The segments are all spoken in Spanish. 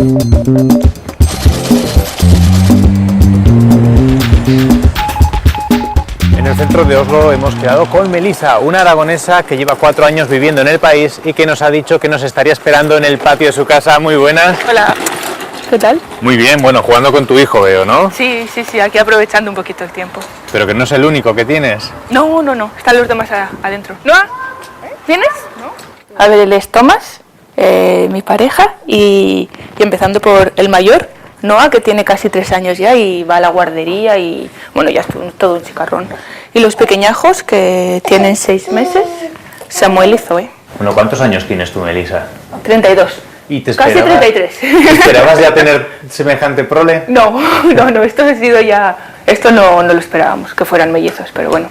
En el centro de Oslo hemos quedado con Melissa, una aragonesa que lleva 4 años viviendo en el país y que nos ha dicho que nos estaría esperando en el patio de su casa. Muy buenas. Hola, ¿qué tal? Muy bien, bueno, jugando con tu hijo veo, ¿no? Sí, aquí aprovechando un poquito el tiempo. Pero que no es el único que tienes. No, están los demás adentro. ¿Noah? ¿Vienes? ¿No? A ver, él es Tomás, mi pareja, y empezando por el mayor, Noah, que tiene casi 3 años ya y va a la guardería y, bueno, ya es todo un chicarrón. Y los pequeñajos, que tienen 6 meses, Samuel y Zoe. Bueno, ¿cuántos años tienes tú, Melissa? 32. ¿Y te casi 33. ¿Te esperabas ya tener semejante prole? No, esto ha sido ya... Esto no lo esperábamos, que fueran mellizos, pero bueno.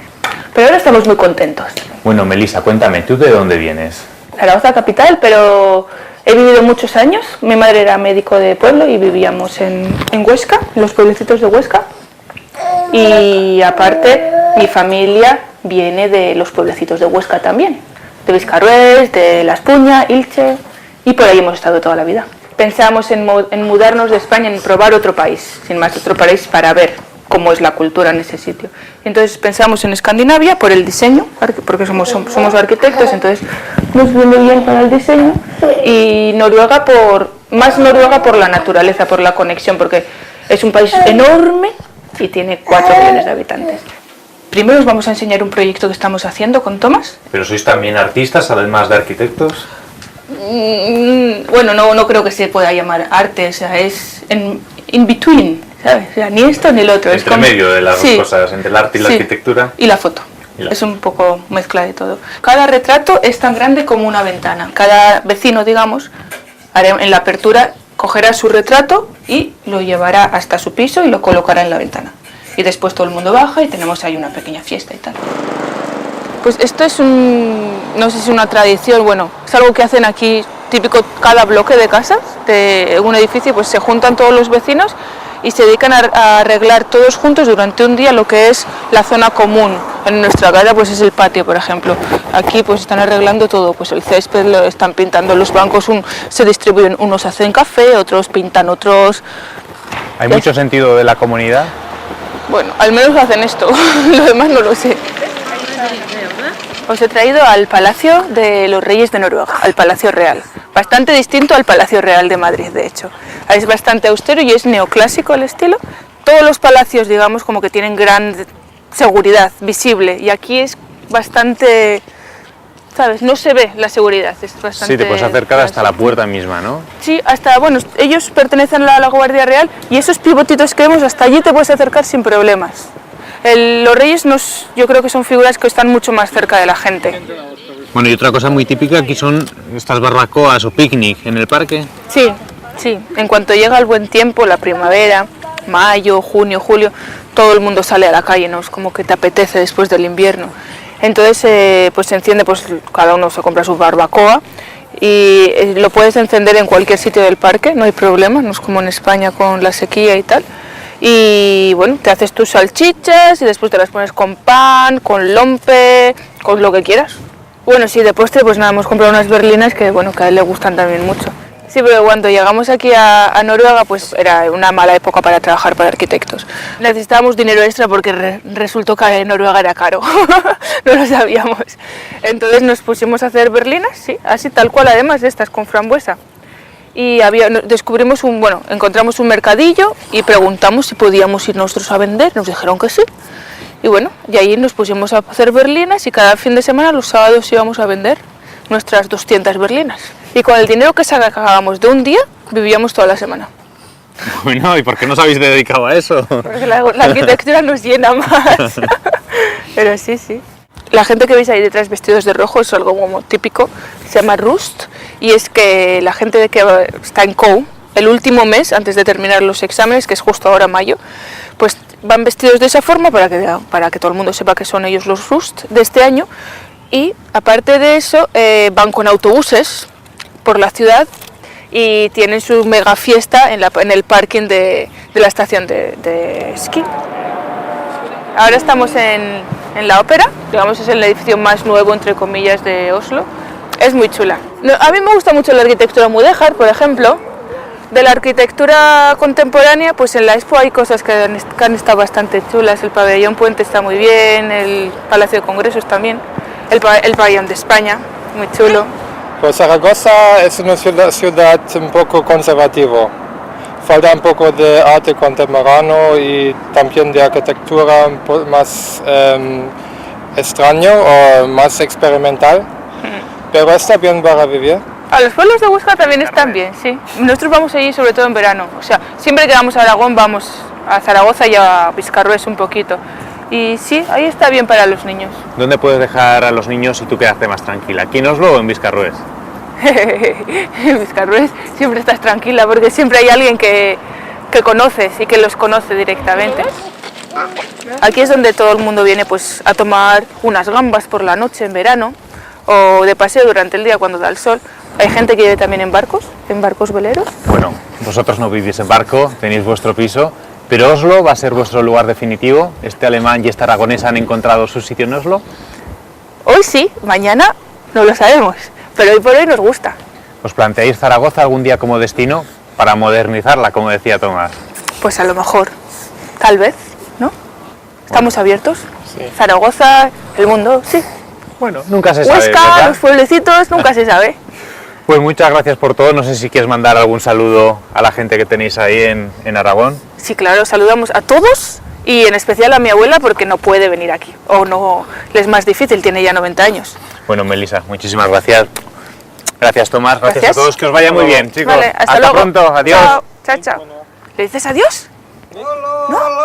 Pero ahora estamos muy contentos. Bueno, Melissa, cuéntame, ¿tú de dónde vienes? Zaragoza capital, pero he vivido muchos años. Mi madre era médico de pueblo y vivíamos en Huesca, en los pueblecitos de Huesca. Y aparte, mi familia viene de los pueblecitos de Huesca también. De Viscarrués, de La Espuña, Ilche, y por ahí hemos estado toda la vida. Pensábamos en mudarnos de España, en probar otro país, sin más otro país, para ver cómo es la cultura en ese sitio. Entonces pensamos en Escandinavia por el diseño, porque somos arquitectos, entonces nos viene bien para el diseño, y Noruega más Noruega por la naturaleza, por la conexión, porque es un país enorme y tiene 4 millones de habitantes. Primero os vamos a enseñar un proyecto que estamos haciendo con Tomás. ¿Pero sois también artistas, además de arquitectos? Bueno, no creo que se pueda llamar arte, o sea, es in between, ¿sabes? O sea, ni esto ni lo otro. Entre medio de las dos cosas, entre el arte y la arquitectura. Y la foto. Es un poco mezcla de todo. Cada retrato es tan grande como una ventana. Cada vecino, digamos, en la apertura cogerá su retrato y lo llevará hasta su piso y lo colocará en la ventana. Y después todo el mundo baja y tenemos ahí una pequeña fiesta y tal. Pues esto es no sé si es una tradición, bueno, es algo que hacen aquí, típico cada bloque de casas, de un edificio, pues se juntan todos los vecinos y se dedican a arreglar todos juntos durante un día lo que es la zona común. En nuestra casa pues es el patio, por ejemplo. Aquí pues están arreglando todo, pues el césped lo están pintando, los bancos se distribuyen, unos hacen café, otros pintan, otros... ¿Hay mucho sentido de la comunidad? Bueno, al menos hacen esto, lo demás no lo sé. Os he traído al Palacio de los Reyes de Noruega, al Palacio Real. Bastante distinto al Palacio Real de Madrid, de hecho. Es bastante austero y es neoclásico el estilo. Todos los palacios, digamos, como que tienen gran seguridad visible. Y aquí es bastante, ¿sabes? No se ve la seguridad. Es bastante... Sí, te puedes acercar hasta la puerta misma, ¿no? Sí, bueno, ellos pertenecen a la Guardia Real y esos pivotitos que vemos, hasta allí te puedes acercar sin problemas. Los reyes yo creo que son figuras que están mucho más cerca de la gente. Bueno, y otra cosa muy típica aquí son estas barbacoas o picnic en el parque. Sí. En cuanto llega el buen tiempo, la primavera, mayo, junio, julio, todo el mundo sale a la calle, ¿no? Es como que te apetece después del invierno. Entonces, pues se enciende, pues cada uno se compra su barbacoa y lo puedes encender en cualquier sitio del parque, no hay problema, no es como en España con la sequía y tal. Y bueno, te haces tus salchichas y después te las pones con pan, con lompe, con lo que quieras. Bueno, sí, de postre pues nada, hemos comprado unas berlinas que bueno, que a él le gustan también mucho. Sí, pero cuando llegamos aquí a Noruega pues era una mala época para trabajar para arquitectos. Necesitábamos dinero extra porque resultó que en Noruega era caro, no lo sabíamos. Entonces nos pusimos a hacer berlinas, sí, así tal cual, además de estas con frambuesa. Y encontramos un mercadillo y preguntamos si podíamos ir nosotros a vender, nos dijeron que sí. Y bueno, y ahí nos pusimos a hacer berlinas y cada fin de semana, los sábados, íbamos a vender nuestras 200 berlinas. Y con el dinero que sacábamos de un día, vivíamos toda la semana. Bueno, ¿y por qué no os habéis dedicado a eso? Porque la arquitectura nos llena más. Pero sí. La gente que veis ahí detrás vestidos de rojo es algo como típico, se llama Rust, y es que la gente que está en COU, el último mes antes de terminar los exámenes, que es justo ahora mayo, pues van vestidos de esa forma para que todo el mundo sepa que son ellos los Rust de este año, y aparte de eso van con autobuses por la ciudad y tienen su mega fiesta en el parking de la estación de esquí. Ahora estamos en la ópera, digamos es el edificio más nuevo entre comillas de Oslo. Es muy chula. A mí me gusta mucho la arquitectura mudéjar, por ejemplo, De la arquitectura contemporánea, pues en la Expo hay cosas que han estado bastante chulas. El pabellón Puente está muy bien, el Palacio de Congresos también, el pabellón de España, muy chulo. Pues Zaragoza es una ciudad un poco conservativa. Falta un poco de arte contemporáneo y también de arquitectura un poco más extraño o más experimental. Pero está bien para vivir. A los pueblos de Huesca también están bien, sí. Nosotros vamos allí sobre todo en verano. O sea, siempre que vamos a Aragón vamos a Zaragoza y a Viscarrués un poquito. Y sí, ahí está bien para los niños. ¿Dónde puedes dejar a los niños y tú quedarte más tranquila? ¿Aquí en Oslo o en Viscarrués? En Viscarrués siempre estás tranquila porque siempre hay alguien que conoces y que los conoce directamente. Aquí es donde todo el mundo viene pues a tomar unas gambas por la noche en verano o de paseo durante el día cuando da el sol. Hay gente que vive también en barcos veleros. Bueno, vosotros no vivís en barco, tenéis vuestro piso, pero Oslo va a ser vuestro lugar definitivo. Este alemán y esta aragonesa han encontrado su sitio en Oslo. Hoy sí, mañana no lo sabemos, pero hoy por hoy nos gusta. ¿Os planteáis Zaragoza algún día como destino para modernizarla, como decía Tomás? Pues a lo mejor, tal vez, ¿no? ¿Estamos abiertos? Sí. Zaragoza, el mundo, sí. Bueno, nunca se sabe, Huesca, ¿verdad? los pueblecitos, nunca se sabe. Pues muchas gracias por todo. No sé si quieres mandar algún saludo a la gente que tenéis ahí en Aragón. Sí, claro, saludamos a todos y en especial a mi abuela porque no puede venir aquí. O no, le es más difícil, tiene ya 90 años. Bueno, Melissa, muchísimas gracias. Gracias, Tomás. Gracias Gracias. a todos. Que os vaya muy bien, chicos. Vale, hasta luego. pronto. Adiós. Chao, chao, chao. ¿Le dices adiós? No.